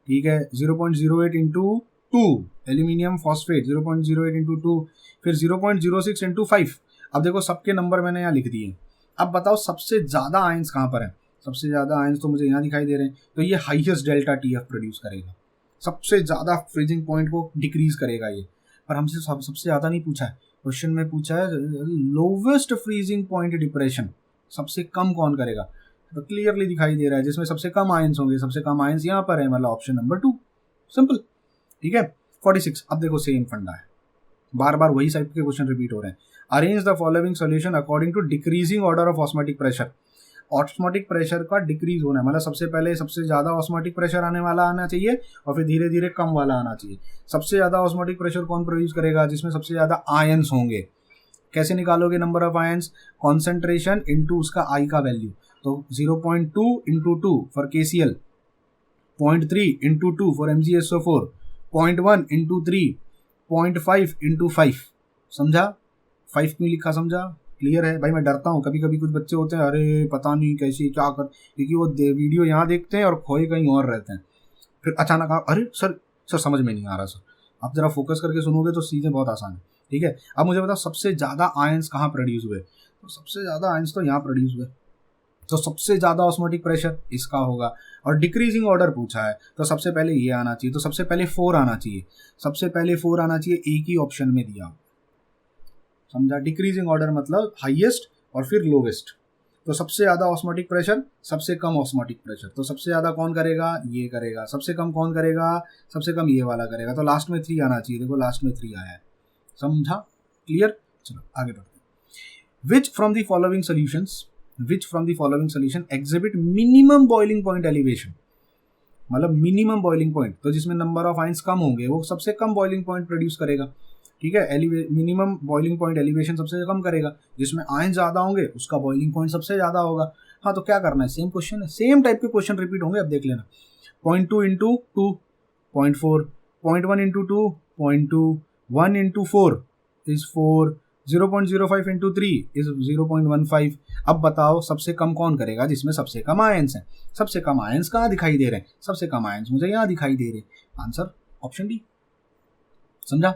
ठीक है, 0.08 इंटू 2 एल्यूमिनियम फॉस्फेट, 0.08 इंटू 2, फिर 0.06 इंटू 5। अब देखो सबके नंबर मैंने यहाँ लिख दिए। अब बताओ सबसे ज्यादा आयंस कहाँ पर है? सबसे ज्यादा आयंस तो मुझे यहाँ दिखाई दे रहे हैं, तो ये हाईएस्ट डेल्टा टीएफ प्रोड्यूस करेगा, सबसे ज्यादा फ्रीजिंग पॉइंट को डिक्रीज करेगा ये। पर हमसे सबसे ज्यादा नहीं पूछा है, क्वेश्चन में पूछा है लोवेस्ट फ्रीजिंग पॉइंट डिप्रेशन, सबसे कम कौन करेगा? तो क्लियरली दिखाई दे रहा है जिसमें सबसे कम आयंस होंगे, सबसे कम आयंस यहाँ पर है, मतलब ऑप्शन नंबर 2, सिंपल, ठीक है। 46, अब देखो सेम फंडा है, बार बार वही टाइप के क्वेश्चन रिपीट हो रहे हैं। Arrange the following solution according to decreasing order of osmotic pressure. Osmotic pressure का डिक्रीज होना है, मतलब सबसे पहले सबसे ज्यादा ऑस्मोटिक प्रेशर आना चाहिए और फिर धीरे धीरे कम वाला आना चाहिए। सबसे ज्यादा ऑस्मोटिक प्रेशर कौन प्रोड्यूस करेगा? जिसमें सबसे ज्यादा आयंस होंगे। कैसे निकालोगे number of ions? Concentration into उसका आई का वैल्यू, तो 0.2 into 2 for KCl, 0.3 into 2 for MgSO4, 0.1 into 3, 0.5 into 5। समझा? 5 क्यों लिखा, समझा? क्लियर है भाई। मैं डरता हूँ, कभी कभी कुछ बच्चे होते हैं, अरे पता नहीं कैसे क्या कर, क्योंकि वो वीडियो यहाँ देखते हैं और खोए कहीं और रहते हैं, फिर अचानक अरे सर समझ में नहीं आ रहा सर। आप जरा फोकस करके सुनोगे तो चीज़ें बहुत आसान है, ठीक है। अब मुझे बताओ सबसे ज़्यादा आयंस कहाँ प्रोड्यूस हुए? तो सबसे ज़्यादा आयंस तो यहाँ प्रोड्यूस हुए, तो सबसे ज़्यादा ऑस्मोटिक प्रेशर इसका होगा। और डिक्रीजिंग ऑर्डर पूछा है तो सबसे पहले ये आना चाहिए, तो सबसे पहले 4 आना चाहिए, सबसे पहले 4 आना चाहिए, एक ही ऑप्शन में दिया, समझा? डिक्रीजिंग ऑर्डर मतलब हाईएस्ट और फिर लोवेस्ट। तो सबसे ज़्यादा ऑस्मोटिक प्रेशर, सबसे कम ऑस्मोटिक प्रेशर, तो सबसे ज़्यादा कौन करेगा? ये करेगा। सबसे कम कौन करेगा? सबसे कम ये वाला करेगा। तो लास्ट में 3 आना चाहिए, देखो लास्ट में 3 आया है, समझा? क्लियर? चलो आगे बढ़ते हैं। Which from the following solution exhibit minimum boiling point elevation, मतलब मिनिमम बॉइलिंग पॉइंट, तो जिसमें नंबर ऑफ आयंस कम होंगे वो सबसे कम बॉइलिंग पॉइंट प्रोड्यूस करेगा, ठीक है। मिनिमम बॉइलिंग पॉइंट एलिवेशन सबसे कम करेगा, जिसमें आयंस ज्यादा होंगे उसका बॉइलिंग पॉइंट सबसे ज्यादा होगा। हाँ, तो क्या करना है? सेम क्वेश्चन है, सेम टाइप के क्वेश्चन रिपीट होंगे, अब देख लेना। 0.2 into 2, 0.4, 0.1 into 2, 0.2, 1 into 4 is 4, 0.05 into 3 is 0.15। अब बताओ सबसे कम कौन करेगा? जिसमें सबसे कम आयंस है। सबसे कम आयंस कहाँ दिखाई दे रहे हैं? सबसे कम आयंस मुझे यहाँ दिखाई दे रहे हैं, आंसर ऑप्शन डी, समझा?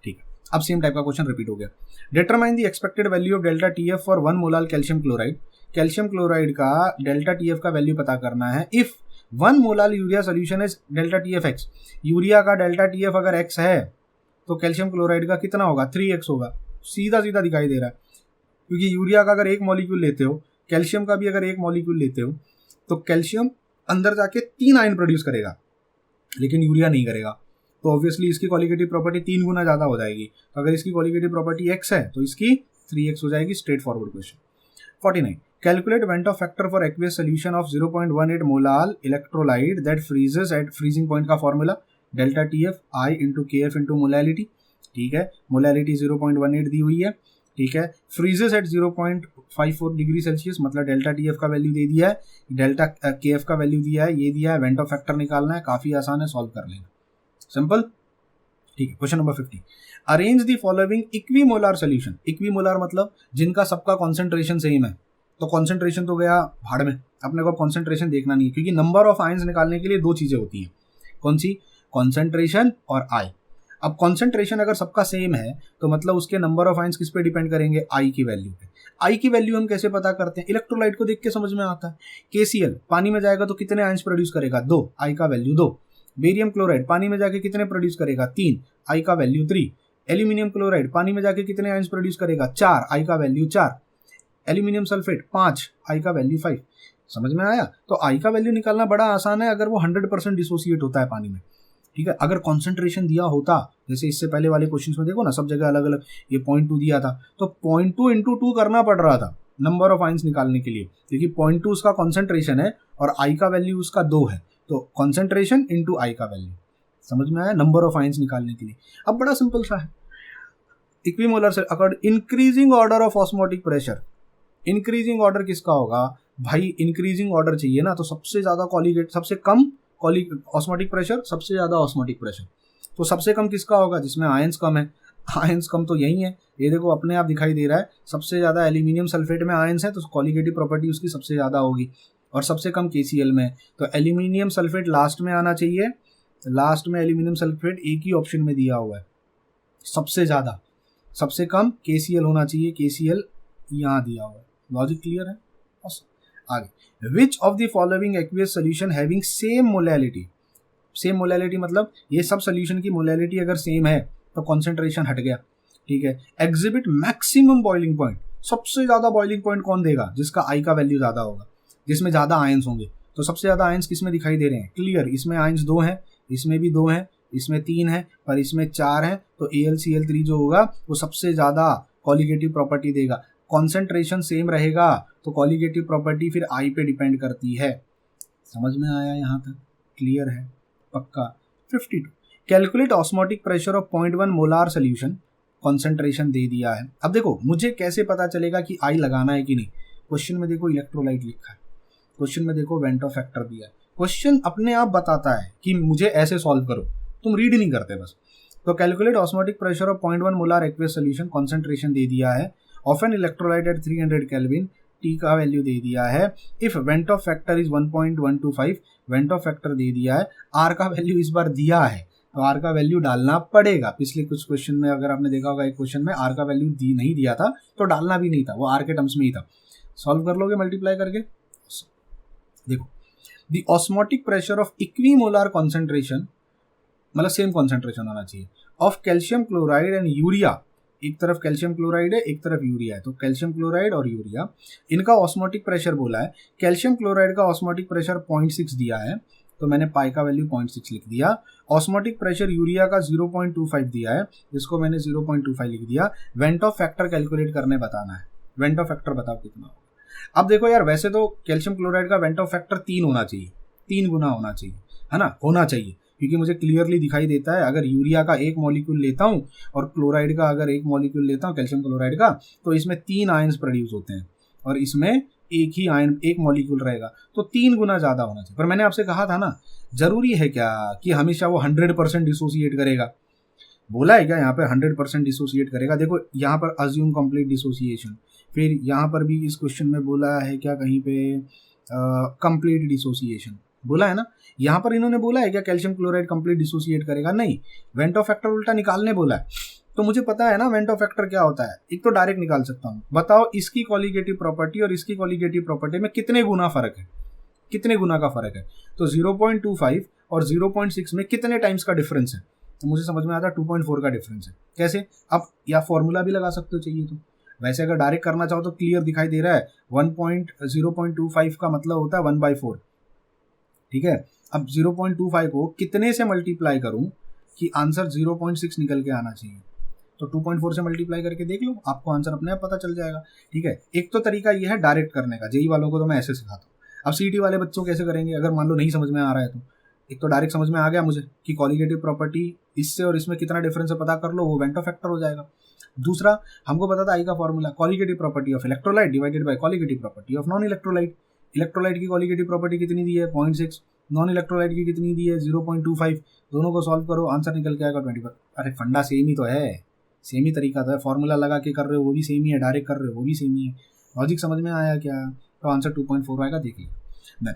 ठीक है। अब सेम टाइप का क्वेश्चन रिपीट हो गया। Determine the expected value of delta TF for 1 molar calcium chloride. Calcium chloride का डेल्टा टीएफ का वैल्यू पता करना है if 1 molar urea solution is delta TF x. Urea का डेल्टा टीएफ अगर एक्स है तो कैल्शियम क्लोराइड का कितना होगा? 3x होगा। सीधा सीधा दिखाई दे रहा है, क्योंकि यूरिया का अगर एक मॉलिक्यूल लेते हो, कैल्शियम का भी अगर एक मॉलिक्यूल लेते हो, तो कैल्शियम अंदर जाके 3 आयन प्रोड्यूस करेगा, लेकिन यूरिया नहीं करेगा। तो ऑब्वियसली इसकी क्वालिटेटिव प्रॉपर्टी 3 गुना ज़्यादा हो जाएगी। तो अगर इसकी क्वालिटेटिव प्रॉपर्टी x है तो इसकी 3x हो जाएगी। Straightforward question. 49, calculate van't Hoff factor for aqueous solution of 0.18 molar electrolyte that freezes at freezing point का formula delta TF i into K F into molality, ठीक है। Molality 0.18 दी हुई है, ठीक है। फ्रीजेस एट 0.54 डिग्री सेल्सियस, मतलब delta TF का वैल्यू दे दिया है, डेल्टा के एफ का वैल्यू दिया है, ये दिया है, वेंट ऑफ फैक्टर निकालना है। काफ़ी आसान है, सॉल्व कर लेना, सिंपल, ठीक है। Question number 50, arrange the following equimolar solution. Equimolar मतलब जिनका सबका कॉन्सेंट्रेशन सेम है। तो कॉन्सेंट्रेशन तो गया भाड़ में, अपने को कॉन्सेंट्रेशन देखना नहीं है, क्योंकि नंबर ऑफ आयंस निकालने के लिए 2 चीजें होती हैं। कौन सी? कॉन्सेंट्रेशन और आई। अब कॉन्सेंट्रेशन अगर सबका सेम है तो मतलब उसके नंबर ऑफ आयंस किस पे डिपेंड करेंगे? आई की वैल्यू पे। आई की वैल्यू हम कैसे पता करते हैं? इलेक्ट्रोलाइट को देख के समझ में आता है। KCl पानी में जाएगा तो कितने आयंस प्रोड्यूस करेगा? 2, आई का वैल्यू 2। बेरियम क्लोराइड पानी में जाके कितने प्रोड्यूस करेगा? 3, आई का वैल्यू 3। एल्यूमिनियम क्लोराइड पानी में जाके कितने आयंस प्रोड्यूस करेगा? 4, आई का वैल्यू 4। एल्यूमिनियम सल्फेट 5, आई का वैल्यू 5। समझ में आया? तो आई का वैल्यू निकालना बड़ा आसान है अगर वो 100% डिसोसिएट होता है पानी में, ठीक है। अगर कॉन्सेंट्रेशन दिया होता, जैसे इससे पहले वाले क्वेश्चन में देखो ना, सब जगह अलग अलग ये 0.2 दिया था, तो 0.2 इंटू 2 करना पड़ रहा था नंबर ऑफ आयंस निकालने के लिए, क्योंकि 0.2 उसका कॉन्सेंट्रेशन है और आई का वैल्यू उसका 2 है। तो कॉन्सेंट्रेशन इंटू आई का वैल्यू, समझ में आया? नंबर ऑफ आयंस निकालने के लिए। अब बड़ा सिंपल सा है। इक्विमोलर से according increasing order of osmotic pressure, increasing order किसका होगा भाई, इंक्रीजिंग ऑर्डर चाहिए ना, तो सबसे ज़्यादा कॉलीगेट, सबसे कम ऑस्मोटिक प्रेशर, सबसे ज़्यादा ऑस्मोटिक प्रेशर, तो सबसे कम किसका होगा, जिसमें आयंस कम है। आयंस कम तो यही है, ये देखो अपने आप दिखाई दे रहा है, सबसे ज़्यादा एल्यूमिनियम सल्फेट में आयंस है, तो कॉलीगेटिव प्रॉपर्टी उसकी सबसे ज़्यादा होगी, और सबसे कम KCl में। तो एल्यूमिनियम सल्फेट लास्ट में आना चाहिए, लास्ट में एल्यूमिनियम सल्फेट एक ही ऑप्शन में दिया हुआ है, सबसे ज़्यादा, सबसे कम KCl होना चाहिए, KCl यहाँ दिया हुआ है। लॉजिक क्लियर है? आगे, which of the following aqueous solution having same molality, same molality मतलब ये सब सोल्यूशन की मोलैलिटी अगर सेम है तो कॉन्सेंट्रेशन हट गया, ठीक है। एग्जिबिट मैक्सिमम बॉइलिंग पॉइंट, सबसे ज़्यादा बॉइलिंग पॉइंट कौन देगा, जिसका I का वैल्यू ज़्यादा होगा, जिसमें ज़्यादा आयंस होंगे। तो सबसे ज़्यादा आयंस किस में दिखाई दे रहे हैं, क्लियर, इसमें आयंस 2 हैं, इसमें भी 2 हैं, इसमें 3 है, पर इसमें 4 है, तो AlCl3 जो होगा वो सबसे ज़्यादा कॉलीगेटिव प्रॉपर्टी देगा। कॉन्सेंट्रेशन सेम रहेगा तो कॉलीगेटिव प्रॉपर्टी फिर I पे डिपेंड करती है। समझ में आया यहाँ तक? क्लियर है पक्का? 52, calculate osmotic pressure of 0.1 molar solution, concentration दे दिया है। अब देखो मुझे कैसे पता चलेगा कि I लगाना है कि नहीं, क्वेश्चन में देखो इलेक्ट्रोलाइट लिखा है, क्वेश्चन में देखो वेंटो फैक्टर दिया है, क्वेश्चन अपने आप बताता है कि मुझे ऐसे सॉल्व करो, तुम रीड नहीं करते बस। तो calculate osmotic pressure of 0.1 molar aqueous solution, concentration दे दिया है, of an electrolyte at 300 kelvin, T का वैल्यू दे दिया है, if van't Hoff factor is 1.125, van't Hoff factor दे दिया है, R का वैल्यू इस बार दिया है तो R का वैल्यू डालना पड़ेगा। पिछले कुछ क्वेश्चन में अगर आपने देखा होगा, एक क्वेश्चन में R का वैल्यू नहीं दिया था तो डालना भी नहीं था, वो R के टर्म्स में ही था। सॉल्व कर लोगे मल्टीप्लाई करके। देखो, the osmotic pressure of equimolar concentration, मतलब सेम कॉन्सेंट्रेशन होना चाहिए, of calcium chloride and urea, एक तरफ कैल्शियम क्लोराइड है एक तरफ यूरिया है, तो कैल्शियम क्लोराइड और यूरिया, इनका ऑस्मोटिक प्रेशर बोला है। कैल्शियम क्लोराइड का ऑस्मोटिक प्रेशर 0.6 दिया है, तो मैंने पाई का वैल्यू 0.6 लिख दिया। ऑस्मोटिक प्रेशर यूरिया का 0.25 दिया है, जिसको मैंने 0.25 लिख दिया। वेंटो फैक्टर कैलकुलेट करने बताना है, वेंटो फैक्टर बताओ कितना होगा। अब देखो यार, वैसे तो कैल्शियम क्लोराइड का वेंटो फैक्टर 3 होना चाहिए, 3 गुना होना चाहिए, है ना, होना चाहिए, क्योंकि मुझे क्लियरली दिखाई देता है अगर यूरिया का एक मॉलिक्यूल लेता हूँ और क्लोराइड का अगर एक मॉलिक्यूल लेता हूँ, कैल्शियम क्लोराइड का, तो इसमें 3 आयंस प्रोड्यूस होते हैं और इसमें एक ही आयन, एक मॉलिक्यूल रहेगा, तो 3 गुना ज़्यादा होना चाहिए। पर मैंने आपसे कहा था ना, जरूरी है क्या कि हमेशा वो 100% डिसोसिएट करेगा, बोला है क्या यहाँ पे 100% डिसोसिएट करेगा। देखो यहाँ पर अज्यूम कंप्लीट डिसोसिएशन, फिर यहाँ पर भी इस क्वेश्चन में बोला है क्या कहीं पे कंप्लीट डिसोसिएशन बोला है ना, यहाँ पर इन्होंने बोला है क्या कैल्शियम क्लोराइड कंप्लीट डिसोसिएट करेगा, नहीं, वेंटो फैक्टर उल्टा निकालने बोला है। तो मुझे पता है ना वेंटो फैक्टर क्या होता है, एक तो डायरेक्ट निकाल सकता हूँ। बताओ इसकी कॉलीगेटिव प्रॉपर्टी और इसकी कॉलीगेटिव प्रॉपर्टी में कितने गुना फर्क है, कितने गुना का फर्क है, तो 0.25 और 0.6 में कितने टाइम्स का डिफरेंस है, तो मुझे समझ में आता है 2.4 का डिफरेंस है। कैसे, अब या फॉर्मूला भी लगा सकते हो चाहिए तो, वैसे अगर डायरेक्ट करना चाहो तो क्लियर दिखाई दे रहा है 0.25 का मतलब होता है 1/4, ठीक है। अब 0.25 को कितने से मल्टीप्लाई करूं कि आंसर 0.6 निकल के आना चाहिए, तो 2.4 से मल्टीप्लाई करके देख लो, आपको आंसर अपने आप पता चल जाएगा, ठीक है। एक तो तरीका यह है डायरेक्ट करने का, जेई वालों को तो मैं ऐसे सिखाता हूँ। अब सीटी वाले बच्चों कैसे करेंगे, अगर मान लो नहीं समझ में आ रहा है तो एक तो डायरेक्ट समझ में आ गया मुझे कि कॉलीगेटिव प्रॉपर्टी इससे और इसमें कितना डिफरेंस है पता कर लो, वो वेंटो फैक्टर हो जाएगा। दूसरा हमको पता था आई का formula, colligative property of electrolyte divided by colligative property of non electrolyte. Electrolyte की कॉलीगेटिव प्रॉपर्टी कितनी दी है 0.6, नॉन इलेक्ट्रोलाइट की कितनी दी है 0.25, दोनों को सॉल्व करो आंसर निकल के आएगा 20। अरे फंडा सेम ही तो है, सेम ही तरीका तो है, फॉर्मूला लगा के कर रहे हो वो भी सेम ही है, डायरेक्ट कर रहे हो वो भी सेम ही है, लॉजिक समझ में आया क्या, तो आंसर 2.4 आएगा, देखिए। Then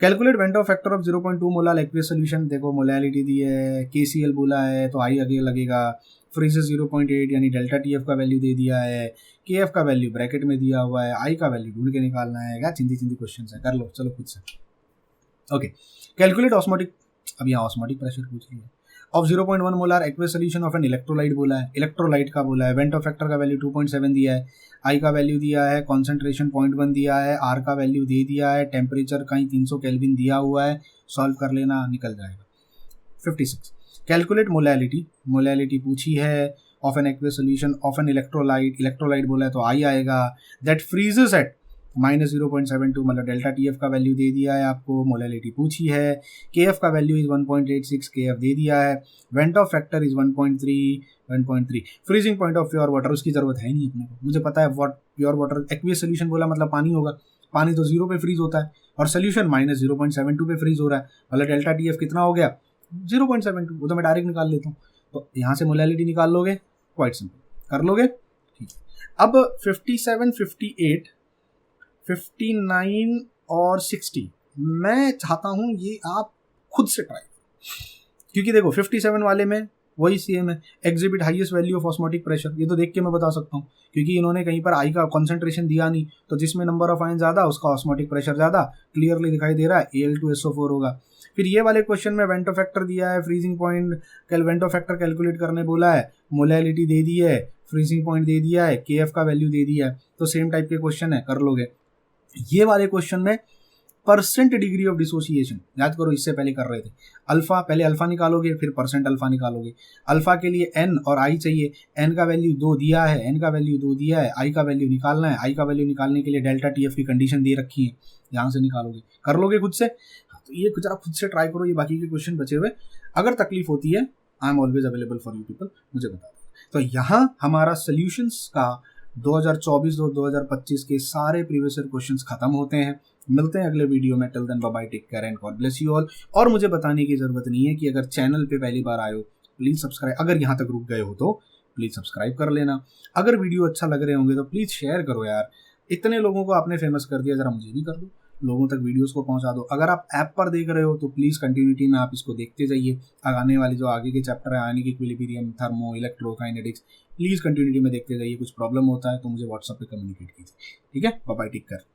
calculate van't Hoff factor of 0.2 molar aqueous solution, देखो मोलैलिटी दी है, KCl बोला है तो आई आगे लगेगा, फ्रीजेस 0.8 यानी डेल्टा TF का वैल्यू दे दिया है, KF का वैल्यू ब्रैकेट में दिया हुआ है, आई का वैल्यू ढूंढ के निकालना है, क्या चिंदी क्वेश्चन है, कर लो चलो खुद से। ओके, कैलकुलेट ऑस्मोटिक, अब यहाँ ऑस्मोटिक प्रेशर पूछ लिया, of 0.1 molar aqueous solution of an electrolyte बोला है, इलेक्ट्रोलाइट का बोला है, वेंटो फैक्टर का वैल्यू 2.7 दिया है, आई का वैल्यू दिया है, कॉन्सेंट्रेशन 0.1 दिया है, आर का वैल्यू दे दिया है, टेम्परेचर कहीं 300 केल्विन दिया हुआ है, सॉल्व कर लेना निकल जाएगा। 56, कैलकुलेट मोलैलिटी, मोलैलिटी पूछी है of an aqueous solution of an electrolyte, electrolyte बोला है तो आई आएगा, दैट फ्रीजेस एट -0.72 मतलब डेल्टा टी एफ का वैल्यू दे दिया है आपको, मोलैलिटी पूछी है, के एफ का वैल्यू इज 1.86, के एफ दे दिया है, went Hoff factor is 1.3, freezing point of pure water उसकी जरूरत है नहीं अपने को, मुझे पता है प्योर वाटर एक्वियस सोल्यूशन बोला मतलब पानी होगा, पानी तो 0 पे फ्रीज होता है और सोल्यूशन -0.72 पे फ्रीज हो रहा है, मतलब डेल्टा टी एफ कितना हो गया 0.72, वो तो मैं डायरेक्ट निकाल लेता हूँ। तो यहाँ से मोलैलिटी निकाल लोगे, क्वाइट सिंपल, कर लोगे, ठीक है। अब 57, 58, 59 और 60 मैं चाहता हूँ ये आप खुद से ट्राई करो, क्योंकि देखो 57 वाले में वही सेम है, exhibit highest value of osmotic pressure, ये तो देख के मैं बता सकता हूँ क्योंकि इन्होंने कहीं पर आई का कॉन्सेंट्रेशन दिया नहीं, तो जिसमें नंबर ऑफ आयन ज़्यादा उसका ऑस्मोटिक प्रेशर ज़्यादा, क्लियरली दिखाई दे रहा है Al2SO4 होगा। फिर ये वाले क्वेश्चन में वेंटो फैक्टर दिया है, freezing point Vento factor calculate करने बोला है, मोलैलिटी दे दी है, फ्रीजिंग पॉइंट दे दिया है, के एफ का वैल्यू दे दिया है, तो सेम टाइप के क्वेश्चन है, कर लोगे। ये वाले क्वेश्चन में परसेंट डिग्री ऑफ डिसोसिएशन याद करो, इससे पहले कर रहे थे अल्फा, पहले अल्फा निकालोगे फिर परसेंट अल्फा निकालोगे, अल्फा के लिए एन और आई चाहिए, एन का वैल्यू 2 दिया है, एन का वैल्यू 2 दिया है, आई का वैल्यू निकालना है, आई का वैल्यू निकालने के लिए डेल्टा टी एफ की कंडीशन दे रखी है, यहाँ से निकालोगे, कर लोगे खुद से। तो ये जरा खुद से ट्राई करो, ये बाकी के क्वेश्चन बचे हुए, अगर तकलीफ होती है I am always available for you people, मुझे बता दो। तो यहाँ हमारा सोल्यूशंस का 2024 और 2025 के सारे प्रीवियस ईयर क्वेश्चंस खत्म होते हैं। मिलते हैं अगले वीडियो में, till then bye bye, take care and God bless you all. और मुझे बताने की जरूरत नहीं है कि अगर चैनल पे पहली बार आए हो प्लीज सब्सक्राइब, अगर यहाँ तक रुक गए हो तो प्लीज सब्सक्राइब कर लेना, अगर वीडियो अच्छा लग रहे होंगे तो प्लीज शेयर करो यार, इतने लोगों को आपने फेमस कर दिया, जरा मुझे भी कर दो, लोगों तक वीडियोस को पहुंचा दो। अगर आप ऐप पर देख रहे हो तो प्लीज़ कंटिन्यूटी में आप इसको देखते जाइए, आने वाले जो आगे के चैप्टर है ionic equilibrium, thermo, electrokinetics, please continuity में देखते जाइए। कुछ प्रॉब्लम होता है तो मुझे व्हाट्सएप पे कम्युनिकेट कीजिए, ठीक है। Bye bye, take care.